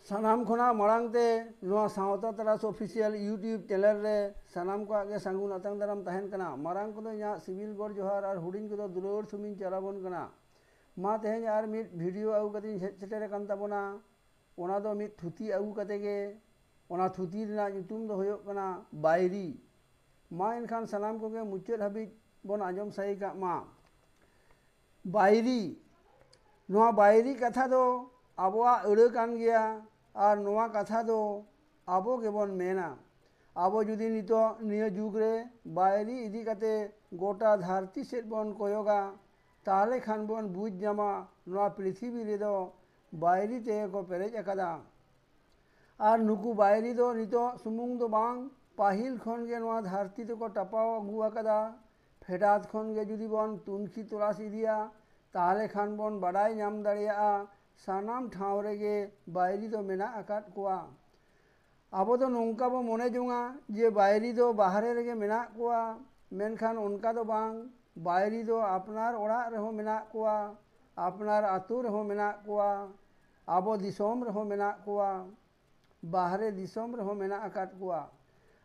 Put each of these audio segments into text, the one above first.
सानाम खोना मांग ते सावता तरास ऑफिशियल यूट्यूब चैनल रे सानाम को आगे सांगुन अतंग दाराम तहन कना मारांग को इना सिविल गोर जोहार और हुडिंग को दुलोर सुमिन चलाबन कना मा तेहें और मिड वीडियो आगु कति सेटेर कान ताबोना ओना दो मिड थुती आगु कते गे ओना थुती रिना ᱧᱩᱛᱩᱢ दो होयो कना बायरी मा इनखान सानाम को गे मुचाद हाबिज बन आजम साई का मा बायरी नोआ बायरी कथा दो आबोआ अड़े कान गया और नोआ कथा दो आबो गेबन मेना आबो जुदी नितो निया जुग रे बायरी इदी कते गोटा धरती सेट बन कोयोगा ताले खान बन बुझ जामा नोआ पृथ्वी रे दो बायरी ते को पेरेज अकदा और नुकु बायरी दो नितो सुमुंग दो बांग पाहिल खन गे नोआ धरती तो को टपाव अगु अकदा फेडात खन गे जुदी बन तुनखी तलाश इदिया ताले खान बन बड़ाई नाम दाड़िया सानाम ठाव रेगे बायरी दो मेना अकाट कोआ आबो दो नोंका बो मोने जोंगा जे बायरी दो बाहरे रेगे मेना कोआ मेनखान उनका दो बांग बायरी दो अपनार ओड़ा रेहो मेना कोआ अपनार आतु रेहो मेना कोआ आबो दिसोम रेहो मेना कोआ बाहरे दिसोम रेहो मेना अकाट कोआ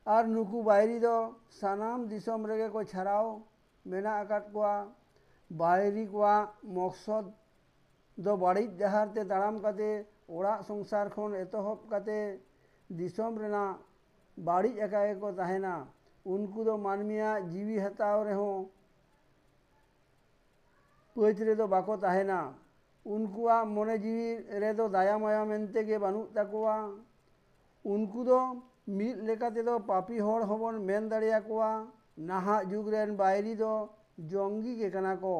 और नुकु बायरी दो सानाम दिसोम रेगे को छराओ मेना अकाट कोआ बायरी कोआ मकसद दो बाड़ी डहार ते ताड़ाम कते ओड़ा संसार खन एतहब कते दिसोम रेना बाड़ी एकाए को तहेना उनको दो मानमिया जीवी हताव रेहो पच रे दो बाको तहेना उनकुआ मोने जीवी रे दो दाया माया मेनते गे बानु तकुआ उनको दो मिद लेकाते दो पापी होड़ होबन मेन दाड़िया कोआ नाहा जुग रेन बायरी दो जंगी गे कना को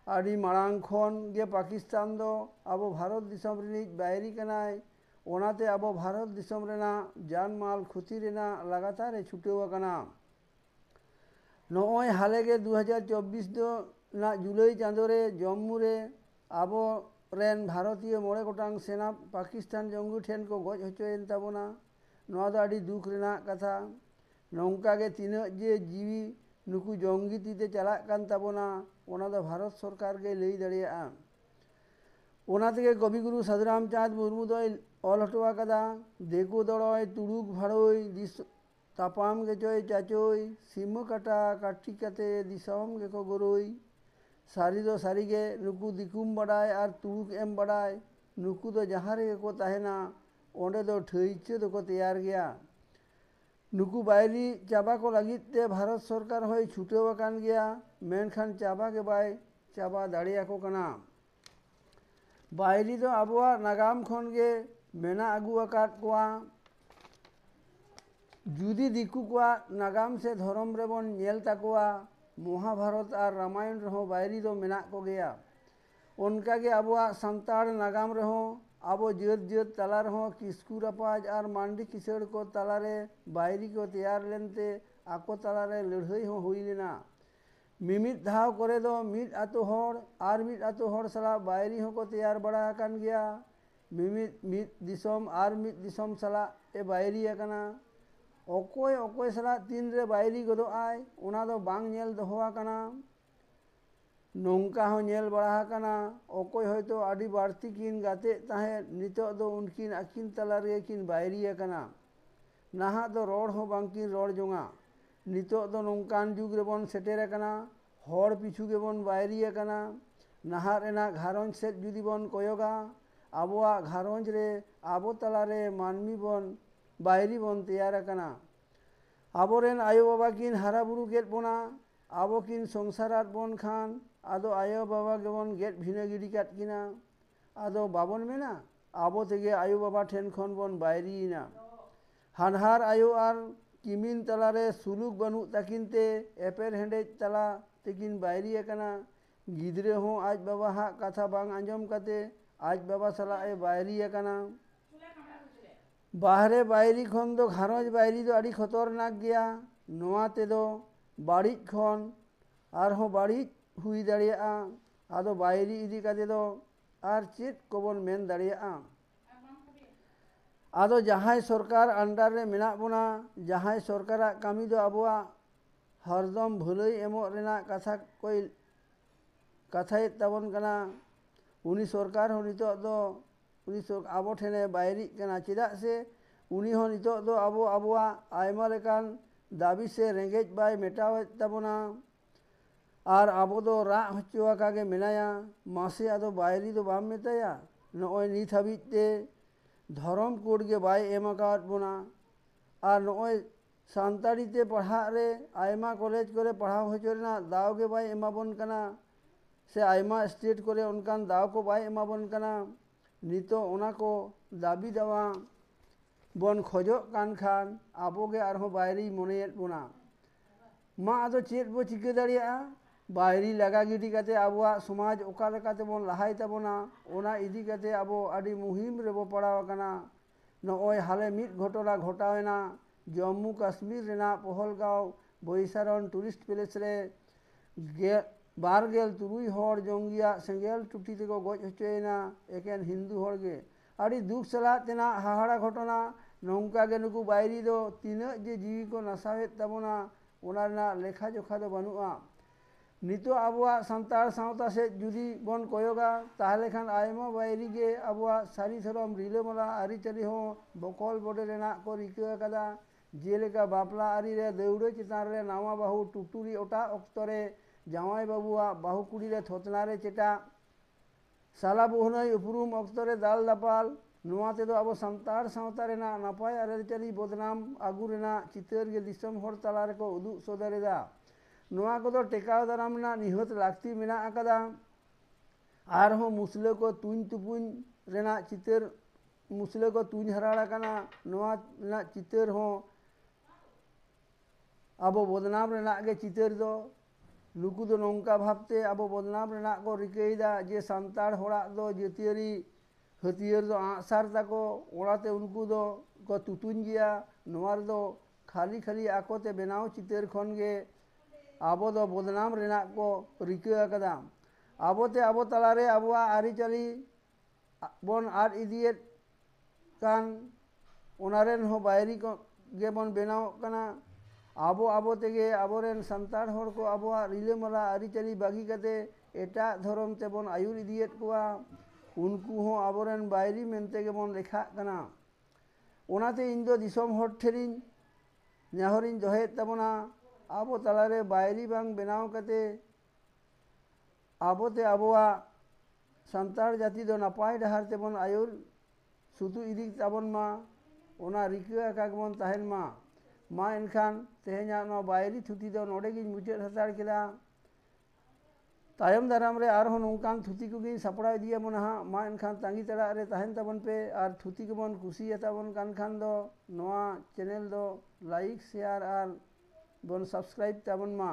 आदि मारांग खन गे पाकिस्तान दो आबो भारत दिसोम रिनिज बायरी कनाय ओनाते आबो भारत दिसोम रेना जान माल खुती रेना लगातार छुटेव कना नोय हाले गे 2024 दो ना जुलाई चांदो रे जम्मू रे आबो रेन भारतीय मोड़े गोटांग सेना पाकिस्तान जंगू ठेन को गज होचोयन ताबोना नोआ दो आदि दुख रेना कथा नौका गे तीन जे जीवी नुकु जंगी तीते चला कान ताबोना ओना दो भारत सरकार गे लई दाड़िया ओना तेगे कविगुरु साधुराम चाँद मुर्मू दो ऑल हटवा कदा देखो दड़ोय तुड़ुक भाड़ोय दिस तापाम गे चोय चाचोय सिम काटा काटी कते दिसोम गे को गोरोय सारी दो सारी गे नुकु दिकुम बड़ाय और तुड़ुक एम बड़ाय नुकु दो जहाँ रे को तहेना ओंडे दो ठईचे दो को तैयार गया नुकु बायरी चाबा को लगित ते भारत सरकार होय छुटेव कान गया मेनखान चाबा के बाय चाबा दाड़िया को कना बायरी दो आबुआ नागाम खन गे मेना आगु अकाट कोआ जुदी दिकु कोआ नागाम से धर्म रेबन नेल ताकोआ महाभारत और रामायण रहो बायरी दो मेना को गया उनका गे आबुआ संताड़ नागाम रहो आबो जत जत तला रहो किस्कू रपाज और मांडी किसड़ को तलारे बायरी को तैयार लेनते आको तलारे लड़ाई हो हुई लेना मिमित धाव करे दो मिट आतो होड़ और मिट आतो होड़ सला बायरी हो को तैयार बड़ा कान गया मिमित मिट दिसोम और मिट दिसोम सला ए बायरी अकना ओकोय ओकोय सला तीन रे बायरी गदो आय ओना दो बांग नेल दोहवा कना नौका हो नेल बड़ा कना ओकोय होयतो आदि बाड़ती किन गाते ताहे नितो दो उनकिन अकिन तला रे किन बायरी अकना नाहा दो रोड हो बांकिन रोड जोंगा नितो दो नौकान जुग रेबन सेटेर अकना होड़ पिछु गेबन बायरी अकना नाहा रेना घारंज सेट जुदी बन कोयोगा आबोआ घारंज रे आबो तला रे मानमी बन बायरी बन तैयार अकना आबोरेन आयो बाबा किन हारा बुरु गेट बोना आबो किन संसारात बन खान आदो आयो बाबा गेबन गेट भिना गिडी काट किना आदो बाबन मेना आबो तेगे आयो बाबा ठेन खन बन बायरी ना हानहार आयो आर किमिन तलारे सुलुक बनू तकिनते एपेर हेंडेज तला तेकिन बायरी अकना गिदरे हो आज बाबा हा कथा बांग आंजम कते आज बाबा सला ए बायरी अकना बाहरे बायरी खन दो घारंज बायरी दो आड़ी खतरनाक गया नोआ ते दो बाड़ी खन आर हो बाड़ी हुई दाड़िया आदो बायरी इदी कते दो आर चेत कोबन मेन दाड़िया आदो जहाँ सरकार अंडर रे मेना बोना जहाँ सरकार कामी दो आबुआ हरदम भुलई एमो रेना कथा कोई कथाय ताबन कना उनी सरकार हो नितो दो ᱟᱵᱚ ᱴᱷᱮᱱᱮ ᱵᱟᱭᱨᱤᱜ ᱠᱟᱱᱟ ᱪᱮᱫᱟᱜ ᱥᱮ ᱩᱱᱤ ᱦᱚᱸ ᱱᱤᱛᱚᱜ ᱫᱚ ᱟᱵᱚᱣᱟᱜ ᱟᱭᱢᱟ ᱞᱮᱠᱟᱱ ᱫᱟᱵᱤ ᱥᱮ ᱨᱮᱸᱜᱮᱡ ᱵᱟᱭ ᱢᱮᱴᱟᱣᱮᱫ ᱛᱟᱵᱚᱱᱟ ᱟᱨ ᱟᱵᱚ ᱫᱚ ᱨᱟᱜ ᱦᱚᱪᱚ ᱟᱠᱟᱜᱮ ᱢᱮᱱᱟᱭᱟ ᱢᱟᱥᱮ ᱟᱫᱚ ᱵᱟᱭᱨᱤ ᱫᱚ ᱵᱟᱢ ᱢᱮᱛᱟᱭᱟ ᱱᱚᱜᱼᱚᱭ ᱱᱤᱛ ᱦᱟᱹᱵᱤᱡ te धर्म कोड के बाय एम आकाद बोना और नॉय सानताड़ी ते पढ़ा रे आयमा कॉलेज करे पढ़ाव होचोरना दाव के बाय एमा बन कना से आयमा स्टेट करे उनकान दाव को बाय एमा बन कना नितो ओना को दाबी दावा बन खोजो कान खान आबो के आरहो बायरी मोनेत बोना मा आदो चेत बो चिके दाड़िया बायरी लगा गिडी काते आबोआ समाज ओका लेकाते बोन लहाय ताबोना ओना इदी काते आबो आडी मुहिम रेबो पड़ाव कना नॉय हाले मिट घटना घटावेना जम्मू कश्मीर रेना पहलगांव बोईसरन टूरिस्ट प्लेस रे बारगेल तुरुई हर जंगिया सेंगेल टुटी तेको गज होचोयना एकेन हिंदू हर गे आडी दुख सला तेना हाहाड़ा घटना नौका गे नुकु बायरी दो तीना जे जीवी को नसावेत ताबोना ओना रेना लेखा जोखा दो बनुआ नितो आबुआ संतार सावता से जुदी बन कोयोगा ताहले खान आयमा बायरी गे आबुआ सारी धरम रिलेमला आरी चली हो बकल बडे रेना को रिका कदा जेलेका बापला आरी रे देउड़े चितान रे नावा बाहु टुटुरी ओटा अक्तरे जावाई बाबुआ बाहु कुड़ी रे थोतना रे चेटा साला बोहनई उपरुम अक्तरे दाल दापाल नुआ ते दो आबो संतार सावता रेना नापाय आरे चली बदनाम आगु रेना चितर गे दिसम हर तला रे को उदु सोदरेदा नुआ को तो टेकाव दाराम ना निहत लाक्ति मेना आकदा आर हो मुसले को तुन तुपुन रेना चितर मुसले को तुन हराड़ा कना नुआ ना चितर हो आबो बदनाम रेना गे चितर दो नुकु दो नौका भाबते आबो बदनाम रेना को रिकेइदा जे संतार होड़ा दो जेतियरी हथियार दो आसार ताको ओड़ाते उनको दो को तुतुन गिया नुआर दो खाली खाली आकोते बेनाव चितर खन गे आबो दो बदनाम रेना को रिका कदा आबोते आबो तलारे आबोआ आरी चली बन आर इदियत कान ओनारेन हो बायरी को गे बन बेनाव कना आबो आबो तेगे आबोरेन संतार हर को आबोआ रिलेमला आरी चली बागी कते एटा धर्म ते बन आयुर इदियत कोआ उनको हो आबोरेन बायरी मेनते गे बन लेखा कना ओनाते इन दो दिसम हर ठेरिन नेहरिन जहेत ताबोना आबो तलारे बायरी बांग बेनाव कते आबोते आबोआ संतार जाति दो नापाय डहार ते बन आयुर सुतु इदी ताबन मा ओना रिका का बन ताहेन मा एनखान तेहेना नो बायरी थुती दो नोडे गिन मुचेद हतार केदा तायम दाराम रे आर हो नौकान थुती को गिन सपड़ा दिया मनहा मा एनखान तांगी तड़ा रे ताहेन ताबन पे आर थुती को बन कुसी ताबन कान खान दो नोआ चैनल दो लाइक शेयर आर बन सब्सक्राइब ताबन मा।